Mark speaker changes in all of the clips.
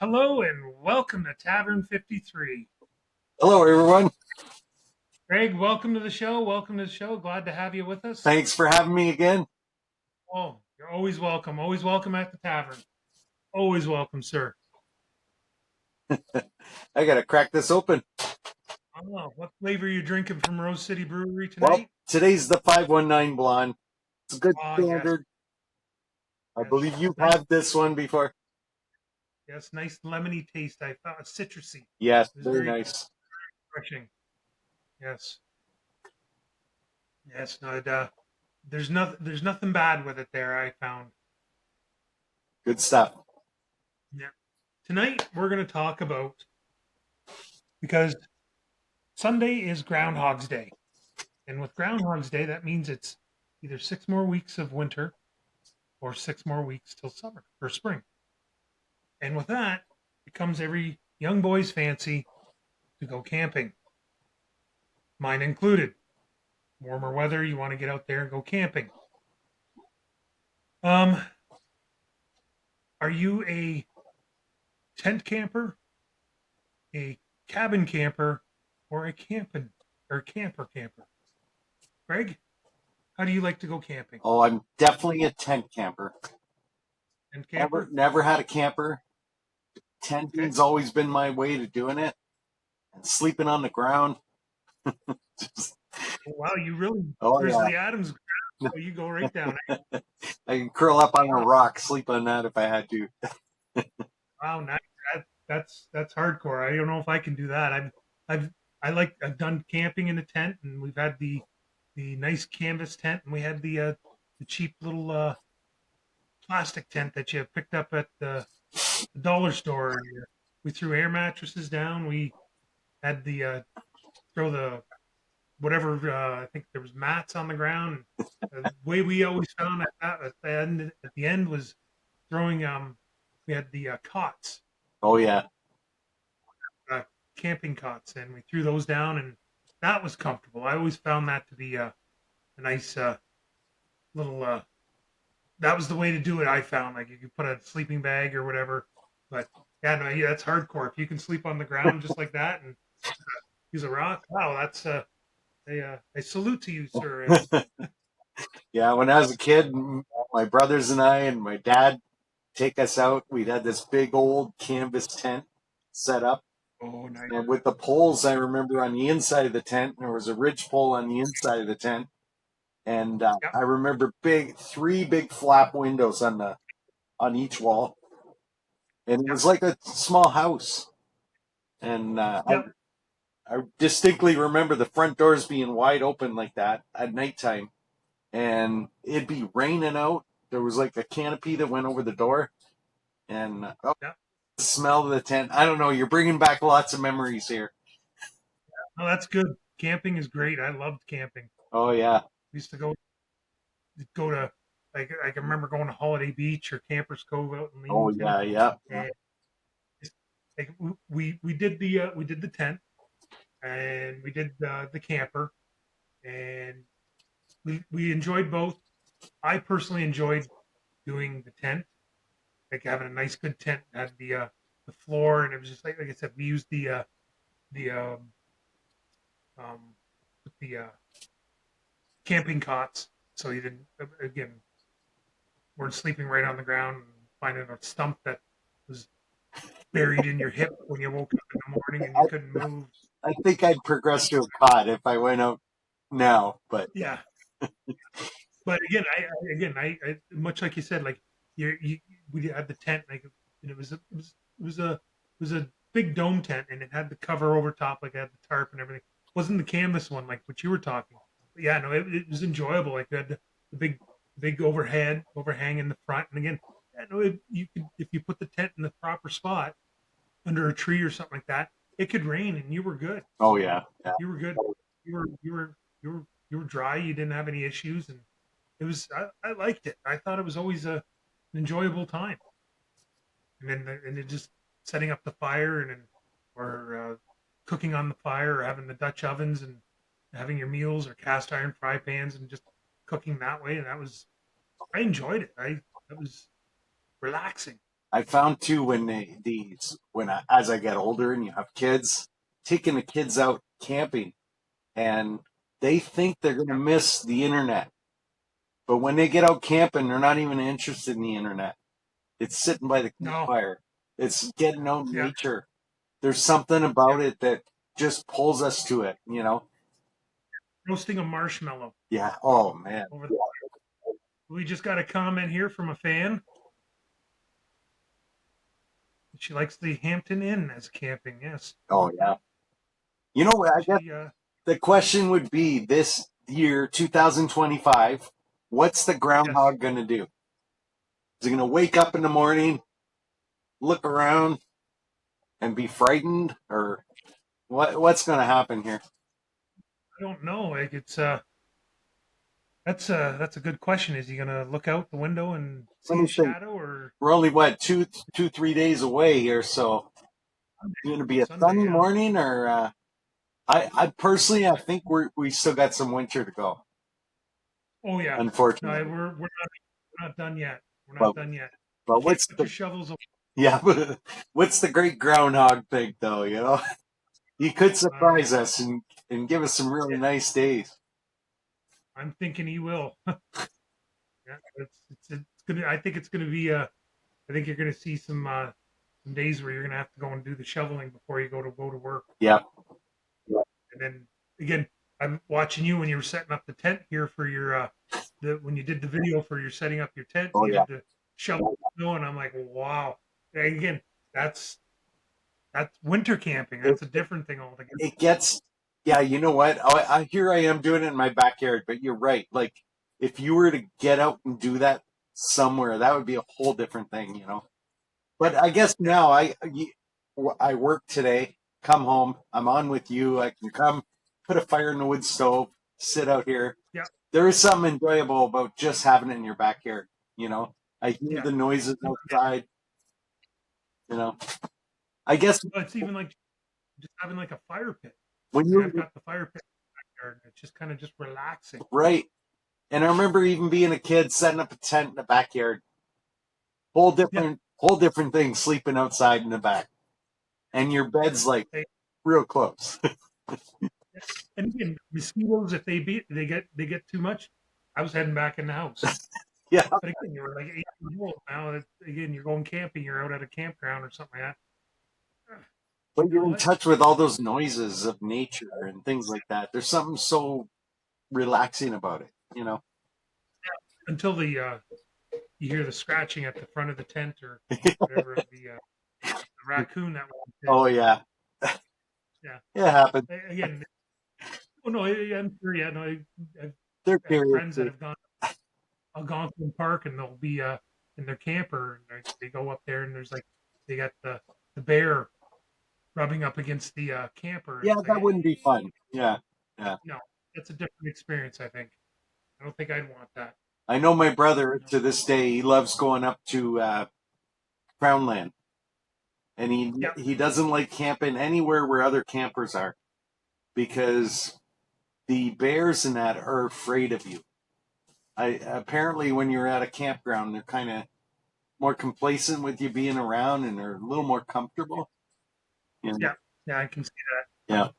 Speaker 1: Hello and welcome to Tavern 53.
Speaker 2: Hello, everyone.
Speaker 1: Greg, welcome to the show. Welcome to the show. Glad to have you with us.
Speaker 2: Thanks for having me again.
Speaker 1: Oh, you're always welcome. Always welcome at the tavern. Always welcome, sir.
Speaker 2: I got to crack this open.
Speaker 1: Oh, what flavor are you drinking from Rose City Brewery
Speaker 2: Well,
Speaker 1: tonight?
Speaker 2: today's the 519 blonde. It's a good
Speaker 1: Ah, yes,
Speaker 2: standard. I
Speaker 1: yes.
Speaker 2: believe you've
Speaker 1: Nice,
Speaker 2: had this one before.
Speaker 1: yes, nice lemony taste. I found citrusy.
Speaker 2: Yes,
Speaker 1: It was
Speaker 2: very
Speaker 1: very
Speaker 2: nice.
Speaker 1: refreshing. Yes, yes. No, there's nothing bad with it there. I found.
Speaker 2: Good stuff.
Speaker 1: Yeah. Tonight we're going to talk about because Sunday is Groundhog's Day. And with Groundhog's Day, that means it's either 6 more weeks of winter or 6 more weeks till summer or spring. And with that, it comes every young boy's fancy to go camping, mine included. Warmer weather, you want to get out there and go camping. Um, are you a tent camper, a cabin camper, or a camping or camper? Greg, how do you like to go camping?
Speaker 2: Oh, I'm definitely a tent camper.
Speaker 1: Tent
Speaker 2: Never,
Speaker 1: camper?
Speaker 2: never had a camper.
Speaker 1: Okay.
Speaker 2: Tenting's always been my way to doing it. And sleeping on the ground. Just,
Speaker 1: Oh, wow, you really
Speaker 2: oh, yeah.
Speaker 1: Grizzly Adams. Oh, you go right down.
Speaker 2: I can curl up on a
Speaker 1: Wow.
Speaker 2: rock, sleep on that if I had to.
Speaker 1: Wow, nice. That's hardcore. I don't know if I can do that. I've I've done camping in a tent, and we've had the nice canvas tent, and we had the cheap little plastic tent that you picked up at the dollar store. And, we threw air mattresses down. We had the throw the whatever I think there was mats on the ground. The way we always found at the end was throwing we had the cots,
Speaker 2: Oh, yeah.
Speaker 1: uh, camping cots, and we threw those down, and that was comfortable. I always found that to be a nice little. That was the way to do it. I found like you could put a sleeping bag or whatever, but yeah, no, yeah, that's hardcore. If you can sleep on the ground just like that and use a rock, wow, that's a salute to you, sir.
Speaker 2: Yeah, when I was a kid, my brothers and I and my dad take us out. We'd had this big old canvas tent set up.
Speaker 1: Oh, nice.
Speaker 2: And with the poles, I remember on the inside of the tent, there was a ridge pole on the inside of the tent. And
Speaker 1: Yep,
Speaker 2: I remember three big flap windows on each wall. And it
Speaker 1: yep,
Speaker 2: was like a small house. And
Speaker 1: yep.
Speaker 2: I distinctly remember the front doors being wide open like that at nighttime. And it'd be raining out. There was like a canopy that went over the door. And
Speaker 1: Yep.
Speaker 2: the smell of the tent. I don't know. You're bringing back lots of memories here.
Speaker 1: Oh, that's good. Camping is great. I loved camping.
Speaker 2: Oh, yeah.
Speaker 1: We used to go to like I can remember going to Holiday Beach or Campers Cove out in
Speaker 2: Oh,
Speaker 1: Leamington,
Speaker 2: yeah. Yeah.
Speaker 1: and just, like we did the tent and we did the camper, and we enjoyed both. I personally enjoyed doing the tent, like having a nice good tent had the floor, and it was just like I said, we used the um the camping cots, so you didn't again weren't sleeping right on the ground and finding a stump that was buried in your hip when you woke up in the morning and you
Speaker 2: I,
Speaker 1: couldn't move.
Speaker 2: I think I'd progress to a cod if I went out now. But
Speaker 1: Yeah, but I much like you said, like you we had the tent, like, and it was a big dome tent, and it had the cover over top, like it had the tarp and everything. It wasn't the canvas one like what you were talking. But yeah, no, it was enjoyable. Like it had the big overhang in the front, and again, yeah, no, you could if you put the tent in the proper spot under a tree or something like that, it could rain and you were good.
Speaker 2: oh, yeah. Yeah.
Speaker 1: You were good. You were dry. You didn't have any issues, and I liked it. I thought it was always an enjoyable time. And then it just setting up the fire and then or cooking on the fire or having the Dutch ovens and having your meals or cast iron fry pans and just cooking that way. And that was I enjoyed it. I That was relaxing.
Speaker 2: I found too when as I get older and you have kids, taking the kids out camping, and they think they're going to
Speaker 1: Yeah.
Speaker 2: miss the internet. But when they get out camping, they're not even interested in the internet. It's sitting by the
Speaker 1: No.
Speaker 2: campfire. It's getting out in
Speaker 1: Yeah.
Speaker 2: nature. There's something
Speaker 1: Yeah.
Speaker 2: about it that just pulls us to it, you know?
Speaker 1: Roasting a marshmallow
Speaker 2: Yeah. Oh man.
Speaker 1: over the. We just got a comment here from a fan. She likes the Hampton Inn as camping. Yes.
Speaker 2: Oh yeah. You know, I guess
Speaker 1: She.
Speaker 2: the question would be this year, 2025, what's the
Speaker 1: Yes.
Speaker 2: groundhog going to do? Is he going to wake up in the morning, look around, and be frightened, or what's going to happen here?
Speaker 1: I don't know. Like it's. That's a good question. Is he gonna look out the window and
Speaker 2: Let
Speaker 1: see
Speaker 2: me
Speaker 1: a
Speaker 2: think.
Speaker 1: shadow, or
Speaker 2: We're only what 3 days away here, so it's going to be a
Speaker 1: Sunday?
Speaker 2: sunny
Speaker 1: Yeah.
Speaker 2: morning, or I personally, I think we still got some winter to go.
Speaker 1: Oh yeah. No,
Speaker 2: Unfortunately,
Speaker 1: we're not done yet. We're not
Speaker 2: but
Speaker 1: done yet.
Speaker 2: but
Speaker 1: Can't
Speaker 2: what's
Speaker 1: put your
Speaker 2: the
Speaker 1: shovels away.
Speaker 2: yeah? What's the great groundhog thing, though? You know, he could
Speaker 1: I'm
Speaker 2: surprise us and give us some really nice days.
Speaker 1: I'm thinking he will. Yeah, it's gonna. I think it's gonna be. I think you're gonna see some days where you're gonna have to go and do the shoveling before you go to work.
Speaker 2: Yeah.
Speaker 1: And then again, I'm watching you when you were setting up the tent here for your when you did the video for your setting up your tent.
Speaker 2: Oh
Speaker 1: You
Speaker 2: yeah.
Speaker 1: had to shovel snow, and I'm like, wow. And again, that's that's winter camping.
Speaker 2: It,
Speaker 1: That's a different thing altogether.
Speaker 2: it gets. Yeah. You know what? I here I am doing it in my backyard, but you're right. Like if you were to get out and do that somewhere, that would be a whole different thing. You know. But I guess
Speaker 1: Yeah,
Speaker 2: now I work today, come home, I'm on with you. I can come put a fire in the wood stove, sit out here.
Speaker 1: yeah,
Speaker 2: There is something enjoyable about just having it in your backyard. You know, I hear
Speaker 1: yeah.
Speaker 2: the noises outside. You know, I guess
Speaker 1: Well, it's even like just having like a fire pit.
Speaker 2: when
Speaker 1: See, I've
Speaker 2: you're
Speaker 1: got the fire pit in the backyard. It's just kind of just relaxing.
Speaker 2: right, and I remember even being a kid setting up a tent in the backyard, whole
Speaker 1: Yeah.
Speaker 2: different, whole different thing, sleeping outside in the back, and your bed's like
Speaker 1: They,
Speaker 2: real close.
Speaker 1: and again, mosquitoes, if they get too much, I was heading back in the house.
Speaker 2: Yeah,
Speaker 1: But again, you're like 8 years old now. Again, you're going camping. You're out at a campground or something like that.
Speaker 2: but
Speaker 1: You
Speaker 2: you're
Speaker 1: know
Speaker 2: in
Speaker 1: what?
Speaker 2: touch with all those noises of nature and things like that. There's something so relaxing about it, you know.
Speaker 1: Until you hear the scratching at the front of the tent or whatever of the raccoon that walked in.
Speaker 2: Oh yeah,
Speaker 1: Yeah.
Speaker 2: it happens.
Speaker 1: Again, oh no, I'm sure. Yeah, no, I've
Speaker 2: They're
Speaker 1: had
Speaker 2: curious.
Speaker 1: friends that have gone. I'll go to the park and they'll be in their camper and they go up there and there's like they got the bear rubbing up against the camper and
Speaker 2: Yeah,
Speaker 1: it's like
Speaker 2: that wouldn't be fun. Yeah, yeah.
Speaker 1: no, that's a different experience. I think. I don't think I'd want that.
Speaker 2: I know my brother
Speaker 1: No.
Speaker 2: to this day. He loves going up to Crownland, and
Speaker 1: Yeah,
Speaker 2: he doesn't like camping anywhere where other campers are because the bears and that are afraid of you. I apparently when you're at a campground, they're kind of more complacent with you being around, and they're a little more comfortable. You know?
Speaker 1: yeah, yeah. I can see that.
Speaker 2: Yeah.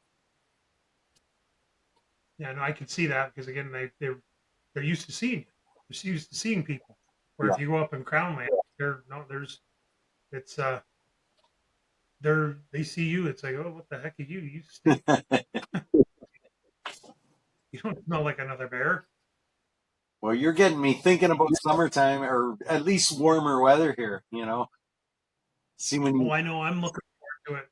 Speaker 1: Yeah, no, I can see that because again, they're used to seeing you. They're used to seeing people. Where
Speaker 2: Yeah.
Speaker 1: if you go up in Crownland, they're no, there's it's they see you. It's like, oh, what the heck are you? You stink. You don't smell like another bear.
Speaker 2: Well, you're getting me thinking about summertime or at least warmer weather here, you know. See when
Speaker 1: Oh,
Speaker 2: you
Speaker 1: I know. I'm looking forward to it.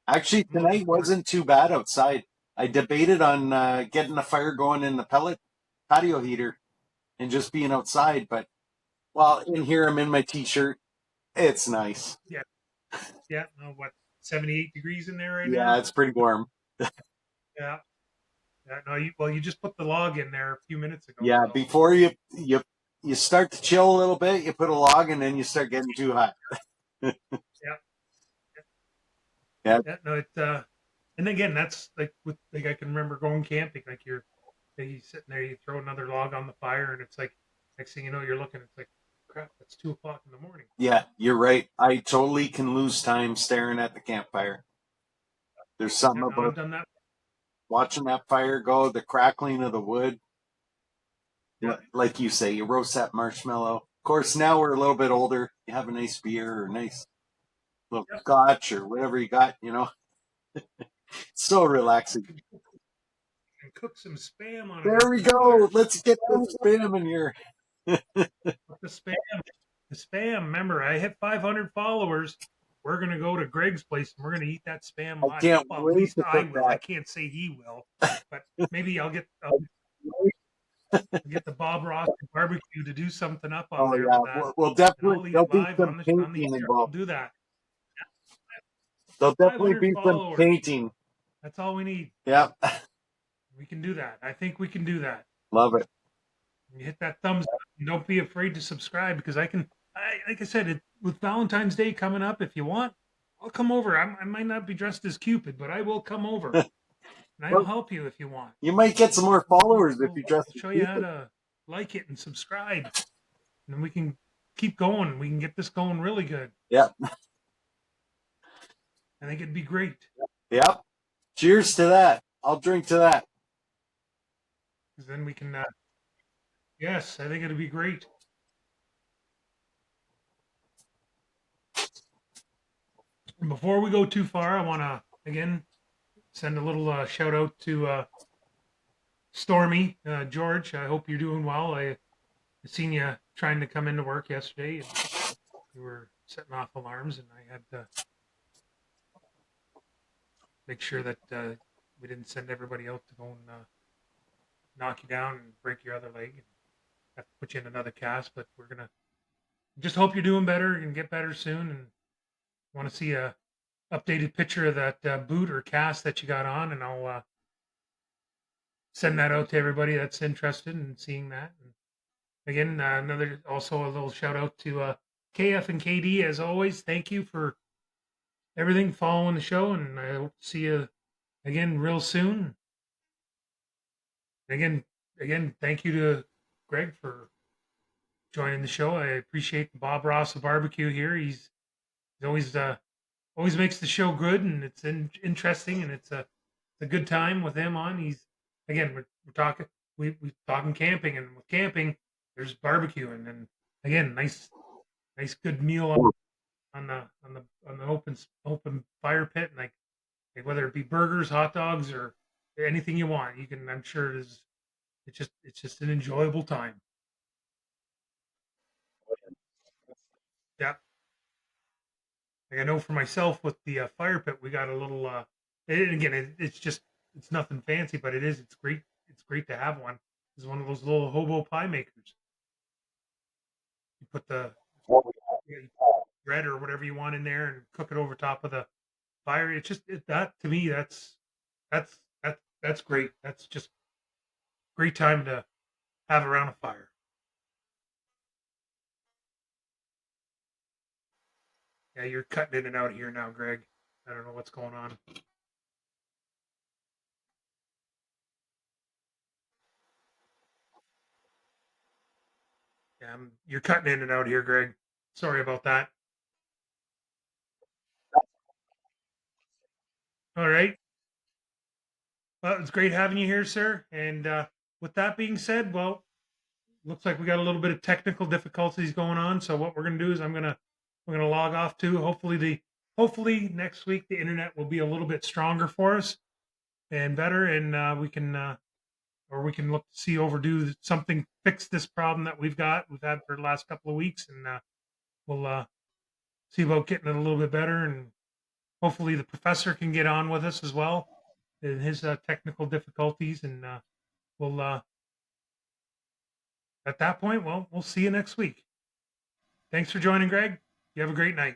Speaker 2: actually
Speaker 1: I'm looking
Speaker 2: tonight
Speaker 1: forward.
Speaker 2: wasn't too bad outside. I debated on getting a fire going in the pellet patio heater and just being outside, but while in here I'm in my t-shirt. It's nice.
Speaker 1: Yeah, yeah. No, what 78 degrees in there right
Speaker 2: Yeah,
Speaker 1: now?
Speaker 2: it's pretty warm.
Speaker 1: Yeah, yeah. No, you just put the log in there a few minutes ago.
Speaker 2: Yeah,
Speaker 1: So
Speaker 2: before you start to chill a little bit, you put a log and then you start getting too hot.
Speaker 1: yeah,
Speaker 2: Yeah.
Speaker 1: yeah. No, and again, that's like I can remember going camping. Like you sitting there, you throw another log on the fire, and it's like next thing you know, you're looking. It's like crap, that's 2 o'clock in the morning.
Speaker 2: Yeah, you're right. I totally can lose time staring at the campfire. There's something
Speaker 1: Yeah, no, I've
Speaker 2: about
Speaker 1: done that.
Speaker 2: watching that fire go, the crackling of the wood.
Speaker 1: Yeah.
Speaker 2: Like you say, you roast that marshmallow. Of course, now we're a little bit older. You have a nice beer or a nice little
Speaker 1: Yep.
Speaker 2: scotch or whatever you got, so relaxing.
Speaker 1: And cook some spam on an
Speaker 2: There we
Speaker 1: open
Speaker 2: go.
Speaker 1: fire.
Speaker 2: Let's get the spam in here.
Speaker 1: The spam. The spam. Remember, I hit 500 followers. We're gonna go to Greg's place and we're gonna eat that spam
Speaker 2: I
Speaker 1: live.
Speaker 2: can't
Speaker 1: Well, at
Speaker 2: wait
Speaker 1: least
Speaker 2: to
Speaker 1: I
Speaker 2: cook
Speaker 1: will. I
Speaker 2: that.
Speaker 1: can't say he will, but maybe I'll get the Bob Ross barbecue to do something up on
Speaker 2: Oh
Speaker 1: there
Speaker 2: yeah,
Speaker 1: with that,
Speaker 2: we'll
Speaker 1: and
Speaker 2: definitely
Speaker 1: I'll eat
Speaker 2: there'll
Speaker 1: it
Speaker 2: be
Speaker 1: live
Speaker 2: some
Speaker 1: on the
Speaker 2: painting
Speaker 1: air. I'll
Speaker 2: involved.
Speaker 1: do that.
Speaker 2: There'll definitely
Speaker 1: 500
Speaker 2: be some
Speaker 1: followers.
Speaker 2: painting.
Speaker 1: That's all we need.
Speaker 2: Yeah,
Speaker 1: We can do that. I think we can do that.
Speaker 2: love it.
Speaker 1: You hit that thumbs up. And don't be afraid to subscribe because like I said, with Valentine's Day coming up, if you want, I'll come over. I might not be dressed as Cupid, but I will come over and I'll
Speaker 2: Well,
Speaker 1: help you if you want.
Speaker 2: you might get some more followers if you dress
Speaker 1: I'll
Speaker 2: as
Speaker 1: show you how
Speaker 2: Cupid.
Speaker 1: to like it and subscribe, and then we can keep going. We can get this going really good.
Speaker 2: Yeah,
Speaker 1: I think it'd be great
Speaker 2: yep. Cheers to that. I'll drink to that.
Speaker 1: because then we can. Yes, I think it'd be great. And before we go too far, I want to again send a little shout out to Stormy, George. I hope you're doing well. I seen you trying to come into work yesterday, and you were setting off alarms, and I had to make sure that we didn't send everybody out to go and knock you down and break your other leg and have to put you in another cast. But we're gonna just hope you're doing better and get better soon. And want to see a updated picture of that boot or cast that you got on, and I'll send that out to everybody that's interested in seeing that. And again, another also a little shout out to KF and KD as always. Thank you for everything following the show, and I hope to see you again real soon. Again, thank you to Greg for joining the show. I appreciate Bob Ross of barbecue here. He's always makes the show good, and it's interesting, and it's a good time with him on. We're talking we talking camping, and with camping there's barbecuing, and again nice good meal on the open fire pit, and like whether it be burgers, hot dogs, or anything you want, you can. I'm sure it's just an enjoyable time. Yeah, like I know for myself with the fire pit, we got a little. And again, it's nothing fancy, but it's great. It's great to have one. It's one of those little hobo pie makers. You put you put bread or whatever you want in there and cook it over top of the fire. That to me, that's great. That's just great time to have around a fire. Yeah, you're cutting in and out here now, Greg. I don't know what's going on. Yeah, you're cutting in and out here, Greg. Sorry about that. All right. Well, it's great having you here, sir. And with that being said, well, looks like we got a little bit of technical difficulties going on. So what we're gonna do is we're gonna log off too. Hopefully next week the internet will be a little bit stronger for us and better, and we can look to see overdue something, fix this problem that we've had for the last couple of weeks, and we'll see about getting it a little bit better, and hopefully the professor can get on with us as well in his technical difficulties, and we'll at that point, well, we'll see you next week. Thanks for joining, Greg. You have a great night.